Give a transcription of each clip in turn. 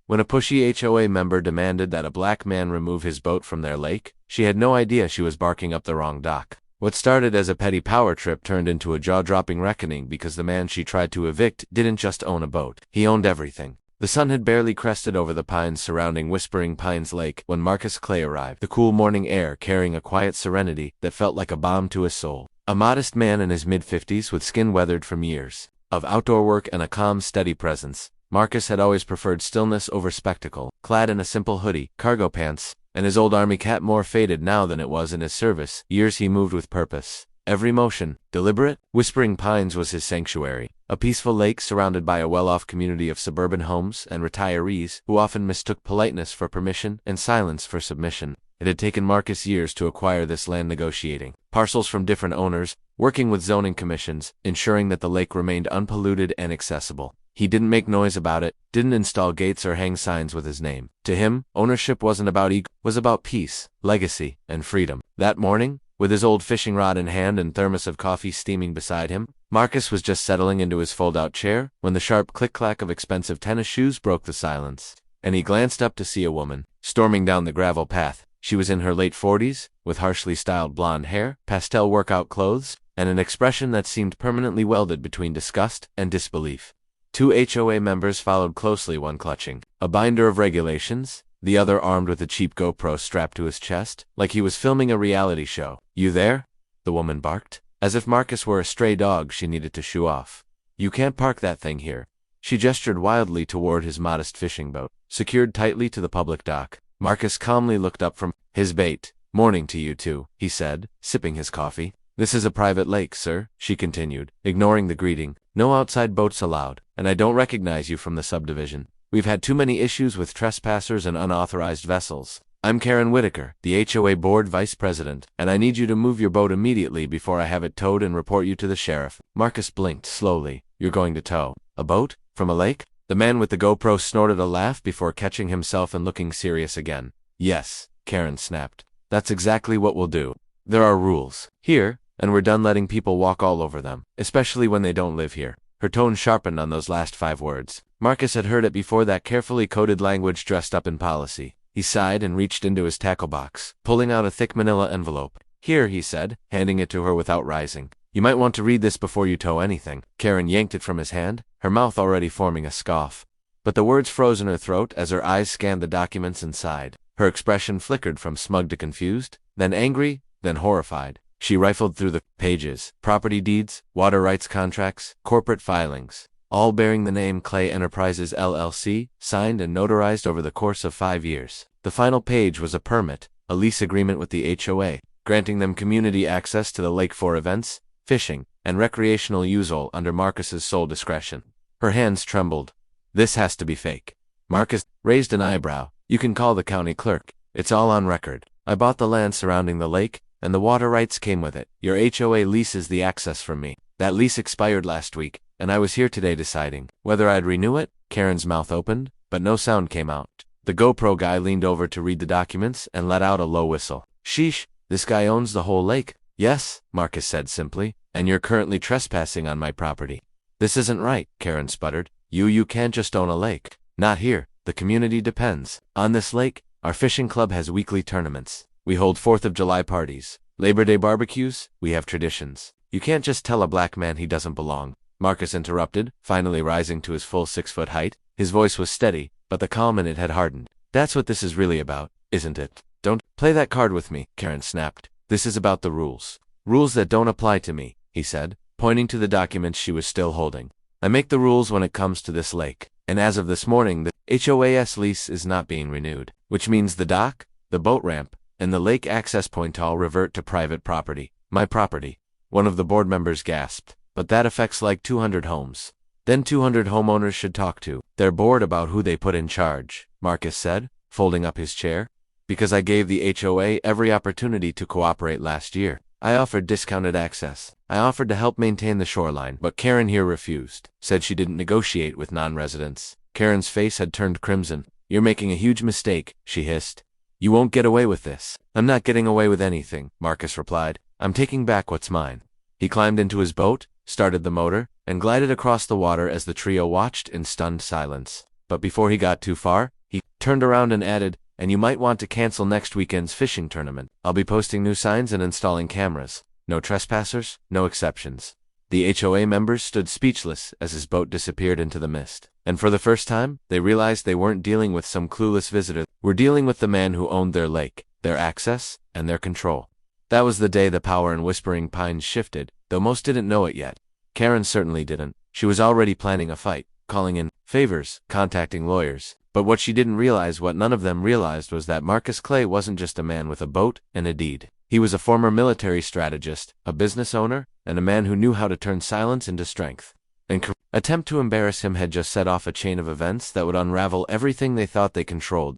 When a pushy HOA member demanded that a black man remove his boat from their lake, she had no idea she was barking up the wrong dock. What started as a petty power trip turned into a jaw-dropping reckoning because the man she tried to evict didn't just own a boat. He owned everything. The sun had barely crested over the pines surrounding Whispering Pines Lake when Marcus Clay arrived, the cool morning air carrying a quiet serenity that felt like a balm to his soul. A modest man in his mid-50s with skin weathered from years of outdoor work and a calm, steady presence, Marcus had always preferred stillness over spectacle. Clad in a simple hoodie, cargo pants, and his old army cap more faded now than it was in his service years, he moved with purpose. Every motion, deliberate. Whispering Pines was his sanctuary, a peaceful lake surrounded by a well-off community of suburban homes and retirees who often mistook politeness for permission and silence for submission. It had taken Marcus years to acquire this land, negotiating parcels from different owners, working with zoning commissions, ensuring that the lake remained unpolluted and accessible. He didn't make noise about it, didn't install gates or hang signs with his name. To him, ownership wasn't about ego, it was about peace, legacy, and freedom. That morning, with his old fishing rod in hand and thermos of coffee steaming beside him, Marcus was just settling into his fold-out chair when the sharp click-clack of expensive tennis shoes broke the silence, and he glanced up to see a woman storming down the gravel path. She was in her late 40s, with harshly styled blonde hair, pastel workout clothes, and an expression that seemed permanently welded between disgust and disbelief. Two HOA members followed closely, one clutching a binder of regulations, the other armed with a cheap GoPro strapped to his chest, like he was filming a reality show. "You there?" the woman barked. As if Marcus were a stray dog she needed to shoo off. "You can't park that thing here." She gestured wildly toward his modest fishing boat, secured tightly to the public dock. Marcus calmly looked up from his bait. "Morning to you too," he said, sipping his coffee. "This is a private lake, sir," she continued, ignoring the greeting. "No outside boats allowed, and I don't recognize you from the subdivision. We've had too many issues with trespassers and unauthorized vessels. I'm Karen Whitaker, the HOA board vice president, and I need you to move your boat immediately before I have it towed and report you to the sheriff." Marcus blinked slowly. "You're going to tow a boat from a lake?" The man with the GoPro snorted a laugh before catching himself and looking serious again. "Yes," Karen snapped. "That's exactly what we'll do. There are rules here, and we're done letting people walk all over them, especially when they don't live here." Her tone sharpened on those last 5 words. Marcus had heard it before, that carefully coded language dressed up in policy. He sighed and reached into his tackle box, pulling out a thick manila envelope. "Here," he said, handing it to her without rising. "You might want to read this before you tow anything." Karen yanked it from his hand, her mouth already forming a scoff. But the words froze in her throat as her eyes scanned the documents inside. Her expression flickered from smug to confused, then angry, then horrified. She rifled through the pages. Property deeds, water rights contracts, corporate filings, all bearing the name Clay Enterprises LLC, signed and notarized over the course of 5 years. The final page was a permit, a lease agreement with the HOA, granting them community access to the lake for events, fishing, and recreational use all under Marcus's sole discretion. Her hands trembled. "This has to be fake." Marcus raised an eyebrow. "You can call the county clerk. It's all on record. I bought the land surrounding the lake, and the water rights came with it. Your HOA leases the access from me. That lease expired last week, and I was here today deciding whether I'd renew it." Karen's mouth opened, but no sound came out. The GoPro guy leaned over to read the documents and let out a low whistle. "Sheesh, this guy owns the whole lake." "Yes," Marcus said simply, "and you're currently trespassing on my property." "This isn't right," Karen sputtered. You can't just own a lake." "Not here. The community depends on this lake. Our fishing club has weekly tournaments. We hold 4th of July parties, Labor Day barbecues. We have traditions. You can't just tell a black man he doesn't belong." Marcus interrupted, finally rising to his full 6-foot height. His voice was steady, but the calm in it had hardened. "That's what this is really about, isn't it?" "Don't play that card with me," Karen snapped. "This is about the rules. Rules that don't apply to me," he said, pointing to the documents she was still holding. "I make the rules when it comes to this lake, and as of this morning the HOA's lease is not being renewed, which means the dock, the boat ramp, and the lake access point all revert to private property. My property." One of the board members gasped. "But that affects like 200 homes." "Then 200 homeowners should talk to their board about who they put in charge," Marcus said, folding up his chair. "Because I gave the HOA every opportunity to cooperate last year. I offered discounted access. I offered to help maintain the shoreline, but Karen here refused, said she didn't negotiate with non-residents." Karen's face had turned crimson. "You're making a huge mistake," she hissed. "You won't get away with this." "I'm not getting away with anything," Marcus replied. "I'm taking back what's mine." He climbed into his boat, started the motor, and glided across the water as the trio watched in stunned silence. But before he got too far, He turned around and added, "And you might want to cancel next weekend's fishing tournament. I'll be posting new signs and installing cameras. No trespassers, no exceptions." The HOA members stood speechless as his boat disappeared into the mist. And for the first time, they realized they weren't dealing with some clueless visitor. We're dealing with the man who owned their lake, their access, and their control. That was the day the power in Whispering Pines shifted, though most didn't know it yet. Karen certainly didn't. She was already planning a fight, calling in favors, contacting lawyers. But what she didn't realize, what none of them realized, was that Marcus Clay wasn't just a man with a boat and a deed. He was a former military strategist, a business owner, and a man who knew how to turn silence into strength. An attempt to embarrass him had just set off a chain of events that would unravel everything they thought they controlled.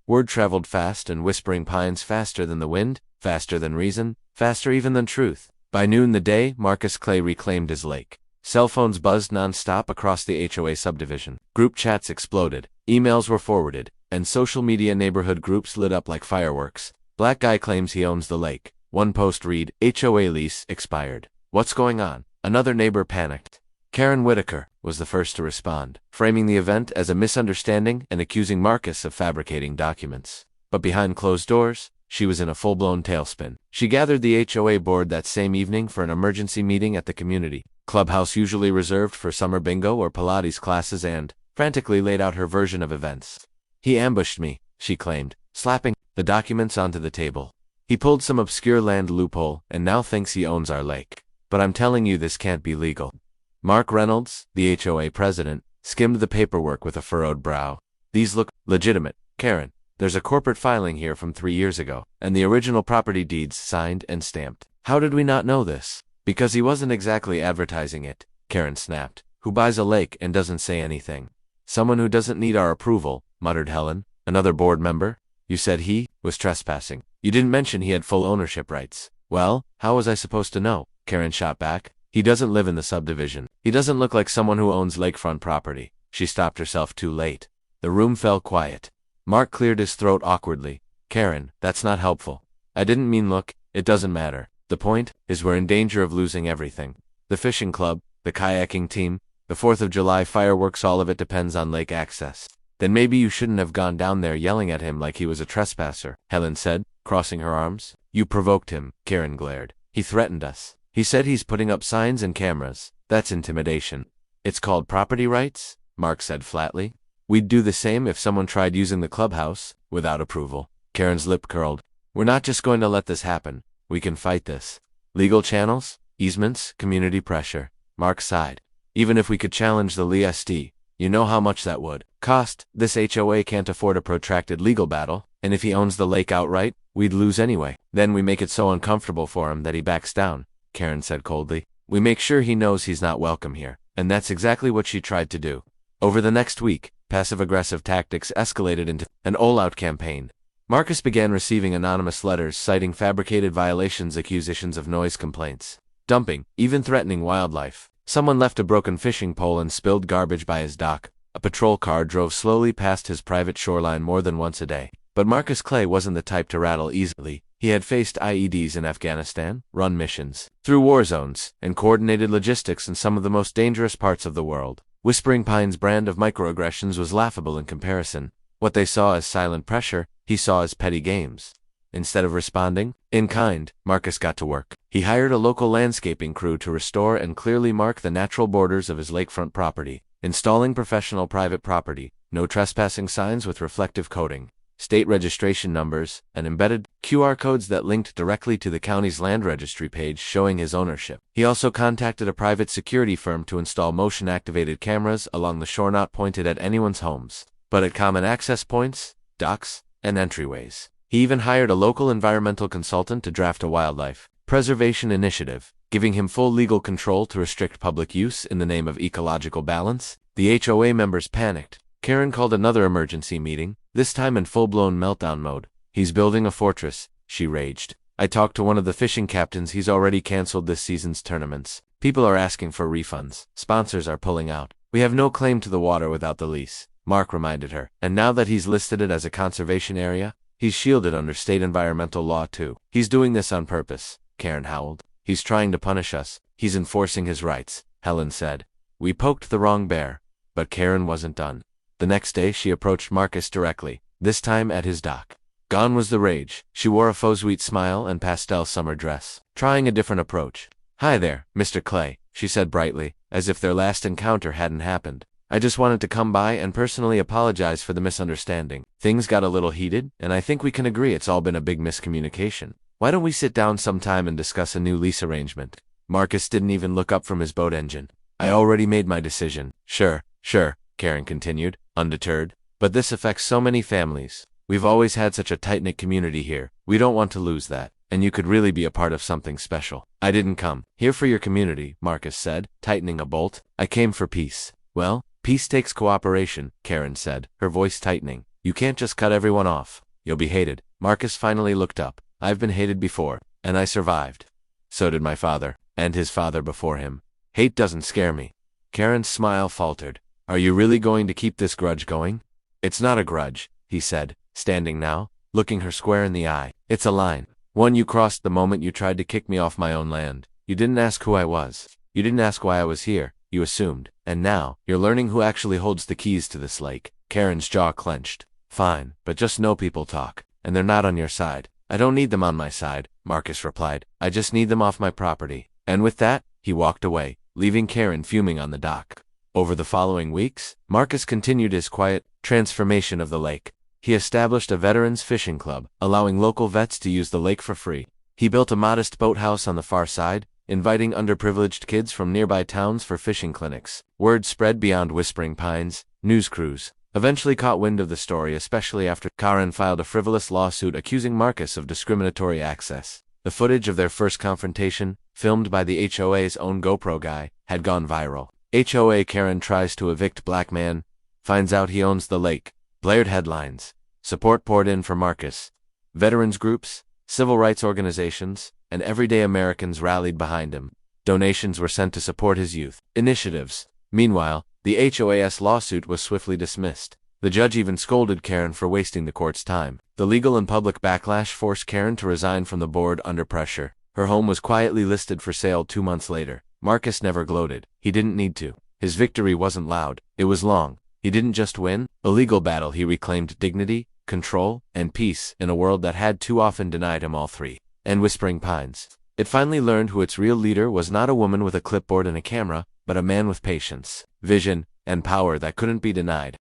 Word traveled fast, and Whispering Pines faster than the wind, faster than reason, faster even than truth. By noon the day, Marcus Clay reclaimed his lake. Cell phones buzzed non-stop across the HOA subdivision. Group chats exploded, emails were forwarded, and social media neighborhood groups lit up like fireworks. Black guy claims he owns the lake. One post read, "HOA lease expired. What's going on?" Another neighbor panicked. Karen Whitaker was the first to respond, framing the event as a misunderstanding and accusing Marcus of fabricating documents. But behind closed doors, she was in a full-blown tailspin. She gathered the HOA board that same evening for an emergency meeting at the community clubhouse usually reserved for summer bingo or Pilates classes, and frantically laid out her version of events. "He ambushed me," she claimed, slapping the documents onto the table. "He pulled some obscure land loophole and now thinks he owns our lake. But I'm telling you, this can't be legal." Mark Reynolds, the HOA president, skimmed the paperwork with a furrowed brow. "These look legitimate, Karen. There's a corporate filing here from 3 years ago, and the original property deeds signed and stamped. How did we not know this?" "Because he wasn't exactly advertising it," Karen snapped. "Who buys a lake and doesn't say anything?" "Someone who doesn't need our approval," muttered Helen, another board member. "You said he was trespassing. You didn't mention he had full ownership rights." "Well, how was I supposed to know?" Karen shot back. "He doesn't live in the subdivision. He doesn't look like someone who owns lakefront property." She stopped herself too late. The room fell quiet. Mark cleared his throat awkwardly. "Karen, that's not helpful. I didn't mean look, it doesn't matter. The point is we're in danger of losing everything. The fishing club, the kayaking team, the 4th of July fireworks, all of it depends on lake access." "Then maybe you shouldn't have gone down there yelling at him like he was a trespasser," Helen said, crossing her arms. "You provoked him," Karen glared. "He threatened us. He said he's putting up signs and cameras. That's intimidation." "It's called property rights," Mark said flatly. "We'd do the same if someone tried using the clubhouse without approval." Karen's lip curled. "We're not just going to let this happen. We can fight this. Legal channels, easements, community pressure." Mark sighed. "Even if we could challenge the LSD, you know how much that would cost. This HOA can't afford a protracted legal battle, and if he owns the lake outright, we'd lose anyway. Then we make it so uncomfortable for him that he backs down," Karen said coldly. "We make sure he knows he's not welcome here." And that's exactly what she tried to do. Over the next week, passive-aggressive tactics escalated into an all-out campaign. Marcus began receiving anonymous letters citing fabricated violations, accusations of noise complaints, dumping, even threatening wildlife. Someone left a broken fishing pole and spilled garbage by his dock. A patrol car drove slowly past his private shoreline more than once a day. But Marcus Clay wasn't the type to rattle easily. He had faced IEDs in Afghanistan, run missions through war zones, and coordinated logistics in some of the most dangerous parts of the world. Whispering Pines' brand of microaggressions was laughable in comparison. What they saw as silent pressure, he saw as petty games. Instead of responding in kind, Marcus got to work. He hired a local landscaping crew to restore and clearly mark the natural borders of his lakefront property, installing professional private property, no trespassing signs with reflective coating, state registration numbers, and embedded QR codes that linked directly to the county's land registry page showing his ownership. He also contacted a private security firm to install motion-activated cameras along the shore, not pointed at anyone's homes, but at common access points, docks, and entryways. He even hired a local environmental consultant to draft a wildlife preservation initiative, giving him full legal control to restrict public use in the name of ecological balance. The HOA members panicked. Karen called another emergency meeting, this time in full-blown meltdown mode. "He's building a fortress," she raged. "I talked to one of the fishing captains. He's already canceled this season's tournaments. People are asking for refunds. Sponsors are pulling out. We have no claim to the water without the lease," Mark reminded her. "And now that he's listed it as a conservation area, he's shielded under state environmental law too. He's doing this on purpose," Karen howled. "He's trying to punish us. He's enforcing his rights," Helen said. "We poked the wrong bear." But Karen wasn't done. The next day she approached Marcus directly, this time at his dock. Gone was the rage. She wore a faux sweet smile and pastel summer dress, trying a different approach. "Hi there, Mr. Clay," she said brightly, as if their last encounter hadn't happened. "I just wanted to come by and personally apologize for the misunderstanding. Things got a little heated, and I think we can agree it's all been a big miscommunication. Why don't we sit down sometime and discuss a new lease arrangement?" Marcus didn't even look up from his boat engine. "I already made my decision." Sure, Karen continued, undeterred. "But this affects so many families. We've always had such a tight-knit community here. We don't want to lose that. And you could really be a part of something special." "I didn't come here for your community," Marcus said, tightening a bolt. "I came for peace." "Well, peace takes cooperation," Karen said, her voice tightening. "You can't just cut everyone off. You'll be hated." Marcus finally looked up. "I've been hated before, and I survived. So did my father, and his father before him. Hate doesn't scare me." Karen's smile faltered. "Are you really going to keep this grudge going?" "It's not a grudge," he said, standing now, looking her square in the eye. "It's a line. One you crossed the moment you tried to kick me off my own land. You didn't ask who I was. You didn't ask why I was here. You assumed. And now, you're learning who actually holds the keys to this lake." Karen's jaw clenched. "Fine, but just know people talk, and they're not on your side." "I don't need them on my side," Marcus replied. "I just need them off my property." And with that, he walked away, leaving Karen fuming on the dock. Over the following weeks, Marcus continued his quiet transformation of the lake. He established a veterans fishing club, allowing local vets to use the lake for free. He built a modest boathouse on the far side, inviting underprivileged kids from nearby towns for fishing clinics. Word spread beyond Whispering Pines. News crews eventually caught wind of the story, especially after Karen filed a frivolous lawsuit accusing Marcus of discriminatory access. The footage of their first confrontation, filmed by the HOA's own GoPro guy, had gone viral. HOA Karen tries to evict black man, finds out he owns the lake. Blared headlines. Support poured in for Marcus. Veterans groups, civil rights organizations, and everyday Americans rallied behind him. Donations were sent to support his youth initiatives. Meanwhile, the HOA's lawsuit was swiftly dismissed. The judge even scolded Karen for wasting the court's time. The legal and public backlash forced Karen to resign from the board under pressure. Her home was quietly listed for sale 2 months later. Marcus never gloated. He didn't need to. His victory wasn't loud. It was long. He didn't just win a legal battle, he reclaimed dignity, control, and peace in a world that had too often denied him all three. And Whispering Pines. It finally learned who its real leader was, not a woman with a clipboard and a camera, but a man with patience, vision, and power that couldn't be denied.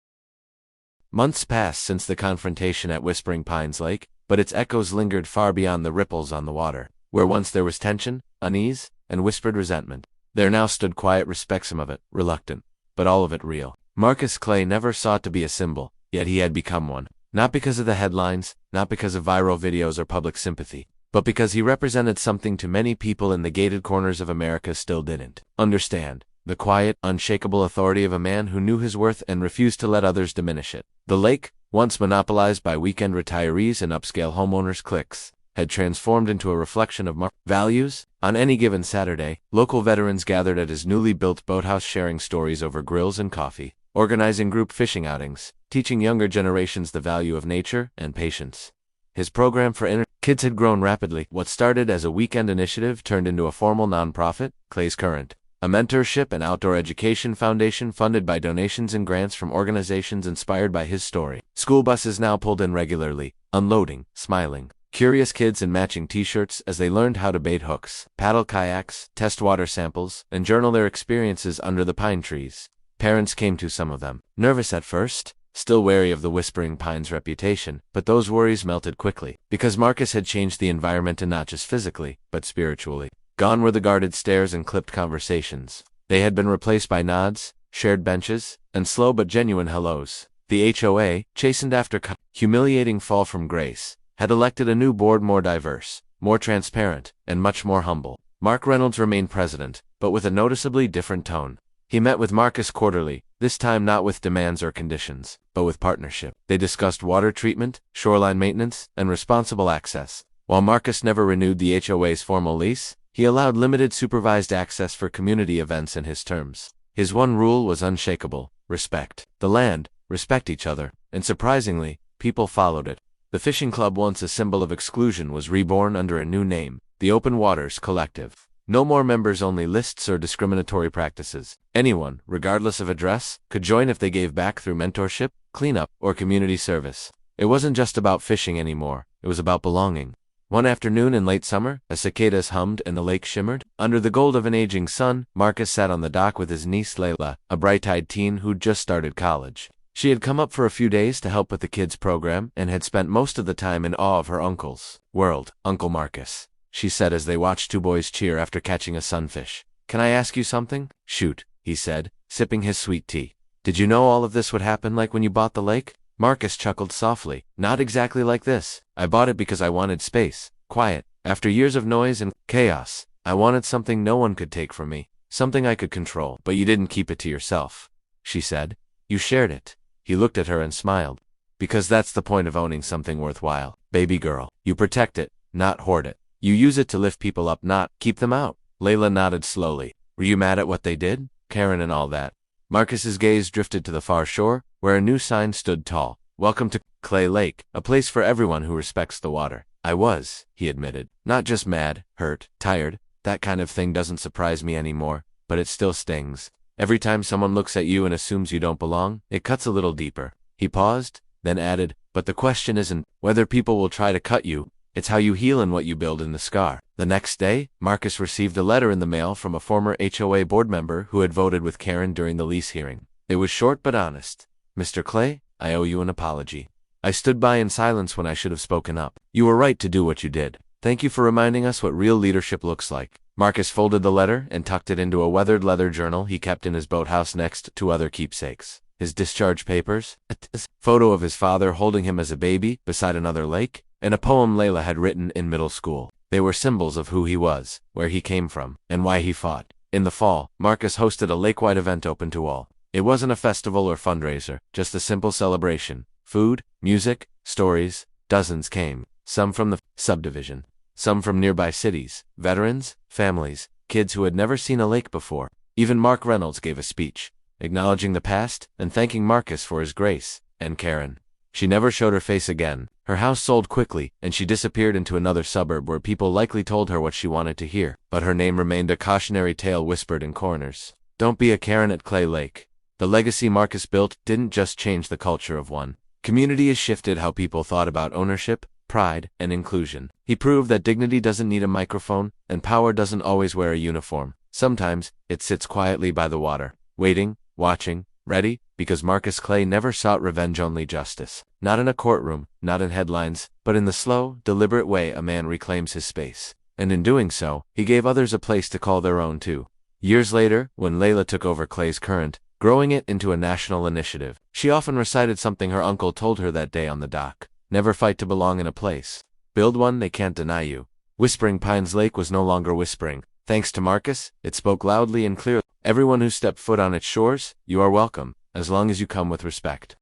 Months passed since the confrontation at Whispering Pines Lake, but its echoes lingered far beyond the ripples on the water. Where once there was tension, unease, and whispered resentment, there now stood quiet respect, some of it reluctant, but all of it real. Marcus Clay never sought to be a symbol, yet he had become one. Not because of the headlines, not because of viral videos or public sympathy, but because he represented something to many people in the gated corners of America still didn't understand. The quiet, unshakable authority of a man who knew his worth and refused to let others diminish it. The lake, once monopolized by weekend retirees and upscale homeowners' cliques, had transformed into a reflection of values. On any given Saturday, local veterans gathered at his newly built boathouse, sharing stories over grills and coffee, organizing group fishing outings, teaching younger generations the value of nature and patience. His program for inner kids had grown rapidly. What started as a weekend initiative turned into a formal nonprofit, Clay's Current, a mentorship and outdoor education foundation funded by donations and grants from organizations inspired by his story. School buses now pulled in regularly, unloading, smiling, curious kids in matching t-shirts as they learned how to bait hooks, paddle kayaks, test water samples, and journal their experiences under the pine trees. Parents came to some of them, nervous at first, still wary of the Whispering Pines' reputation, but those worries melted quickly, because Marcus had changed the environment, and not just physically, but spiritually. Gone were the guarded stares and clipped conversations. They had been replaced by nods, shared benches, and slow but genuine hellos. The HOA, chastened after humiliating fall from grace, had elected a new board, more diverse, more transparent, and much more humble. Mark Reynolds remained president, but with a noticeably different tone. He met with Marcus quarterly, this time not with demands or conditions, but with partnership. They discussed water treatment, shoreline maintenance, and responsible access. While Marcus never renewed the HOA's formal lease, he allowed limited supervised access for community events in his terms. His one rule was unshakable: respect the land, respect each other, and surprisingly, people followed it. The fishing club, once a symbol of exclusion, was reborn under a new name, the Open Waters Collective. No more members-only lists or discriminatory practices. Anyone, regardless of address, could join if they gave back through mentorship, cleanup, or community service. It wasn't just about fishing anymore, it was about belonging. One afternoon in late summer, as cicadas hummed and the lake shimmered, under the gold of an aging sun, Marcus sat on the dock with his niece Layla, a bright-eyed teen who'd just started college. She had come up for a few days to help with the kids' program and had spent most of the time in awe of her uncle's world. "Uncle Marcus," she said as they watched two boys cheer after catching a sunfish. "Can I ask you something?" "Shoot," he said, sipping his sweet tea. "Did you know all of this would happen like when you bought the lake?" Marcus chuckled softly. "Not exactly like this. I bought it because I wanted space, quiet. After years of noise and chaos, I wanted something no one could take from me, something I could control." "But you didn't keep it to yourself," she said. "You shared it." He looked at her and smiled. "Because that's the point of owning something worthwhile, baby girl. You protect it, not hoard it. You use it to lift people up, not keep them out." Layla nodded slowly. "Were you mad at what they did? Karen and all that?" Marcus's gaze drifted to the far shore, where a new sign stood tall. "Welcome to Clay Lake, a place for everyone who respects the water." "I was," he admitted. "Not just mad, hurt, tired. That kind of thing doesn't surprise me anymore, but it still stings. Every time someone looks at you and assumes you don't belong, it cuts a little deeper." He paused, then added, "But the question isn't whether people will try to cut you, it's how you heal and what you build in the scar." The next day, Marcus received a letter in the mail from a former HOA board member who had voted with Karen during the lease hearing. It was short but honest. "Mr. Clay, I owe you an apology. I stood by in silence when I should have spoken up. You were right to do what you did. Thank you for reminding us what real leadership looks like." Marcus folded the letter and tucked it into a weathered leather journal he kept in his boathouse next to other keepsakes. His discharge papers, a photo of his father holding him as a baby beside another lake, and a poem Layla had written in middle school. They were symbols of who he was, where he came from, and why he fought. In the fall, Marcus hosted a lake-wide event open to all. It wasn't a festival or fundraiser, just a simple celebration. Food, music, stories. Dozens came, some from the subdivision, some from nearby cities, veterans, families, kids who had never seen a lake before. Even Mark Reynolds gave a speech, acknowledging the past and thanking Marcus for his grace. And Karen. She never showed her face again. Her house sold quickly, and she disappeared into another suburb where people likely told her what she wanted to hear. But her name remained a cautionary tale whispered in corners. Don't be a Karen at Clay Lake. The legacy Marcus built didn't just change the culture of one community, has shifted how people thought about ownership, pride, and inclusion. He proved that dignity doesn't need a microphone, and power doesn't always wear a uniform. Sometimes, it sits quietly by the water, waiting, watching, ready, because Marcus Clay never sought revenge, only justice. Not in a courtroom, not in headlines, but in the slow, deliberate way a man reclaims his space. And in doing so, he gave others a place to call their own too. Years later, when Layla took over Clay's Current, growing it into a national initiative, she often recited something her uncle told her that day on the dock. Never fight to belong in a place. Build one they can't deny you. Whispering Pines Lake was no longer whispering. Thanks to Marcus, it spoke loudly and clearly. Everyone who stepped foot on its shores, you are welcome, as long as you come with respect.